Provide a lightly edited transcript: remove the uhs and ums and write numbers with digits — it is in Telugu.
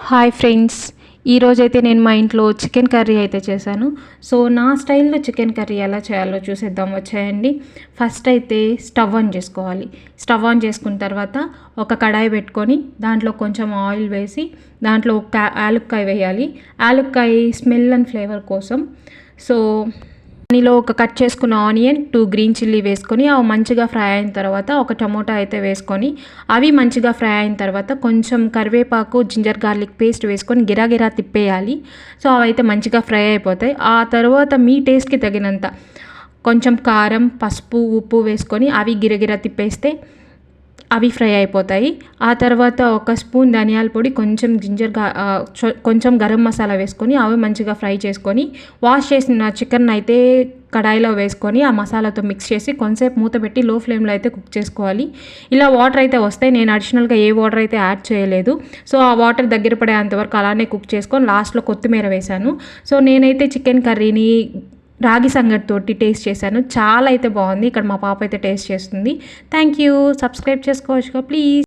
హాయ్ ఫ్రెండ్స్, ఈరోజైతే నేను మా ఇంట్లో చికెన్ కర్రీ అయితే చేశాను. సో నా స్టైల్లో చికెన్ కర్రీ ఎలా చేయాలో చూసేద్దాం వచ్చేయండి. ఫస్ట్ అయితే స్టవ్ ఆన్ చేసుకోవాలి. స్టవ్ ఆన్ చేసుకున్న తర్వాత ఒక కడాయి పెట్టుకొని దాంట్లో కొంచెం ఆయిల్ వేసి దాంట్లో ఒక యాలుక్కాయ వేయాలి. యాలుక్కాయ స్మెల్ అండ్ ఫ్లేవర్ కోసం. సో దానిలో ఒక కట్ చేసుకున్న ఆనియన్, 2 గ్రీన్ చిల్లీ వేసుకొని అవి మంచిగా ఫ్రై అయిన తర్వాత ఒక టమోటా అయితే వేసుకొని అవి మంచిగా ఫ్రై అయిన తర్వాత కొంచెం కరివేపాకు, జింజర్ గార్లిక్ పేస్ట్ వేసుకొని గిరాగిరా తిప్పేయాలి. సో అవైతే మంచిగా ఫ్రై అయిపోతాయి. ఆ తర్వాత మీ టేస్ట్కి తగినంత కొంచెం కారం, పసుపు, ఉప్పు వేసుకొని అవి గిరగిరా తిప్పేస్తే అవి ఫ్రై అయిపోతాయి. ఆ తర్వాత ఒక స్పూన్ ధనియాల పొడి, కొంచెం కొంచెం గరం మసాలా వేసుకొని అవి మంచిగా ఫ్రై చేసుకొని వాష్ చేసిన చికెన్ అయితే కడాయిలో వేసుకొని ఆ మసాలాతో మిక్స్ చేసి కొంతసేపు మూత పెట్టి లో ఫ్లేమ్లో అయితే కుక్ చేసుకోవాలి. ఇలా వాటర్ అయితే వస్తాయి. నేను అడిషనల్గా ఏ వాటర్ అయితే యాడ్ చేయలేదు. సో ఆ వాటర్ దగ్గర పడేంతవరకు అలానే కుక్ చేసుకొని లాస్ట్లో కొత్తిమీర వేశాను. సో నేనైతే చికెన్ కర్రీని రాగి సంగటితోటి టేస్ట్ చేశాను. చాలా అయితే బాగుంది. ఇక్కడ మా పాప అయితే టేస్ట్ చేస్తుంది. Thank you. సబ్స్క్రైబ్ చేసుకోవచ్చుగా ప్లీజ్.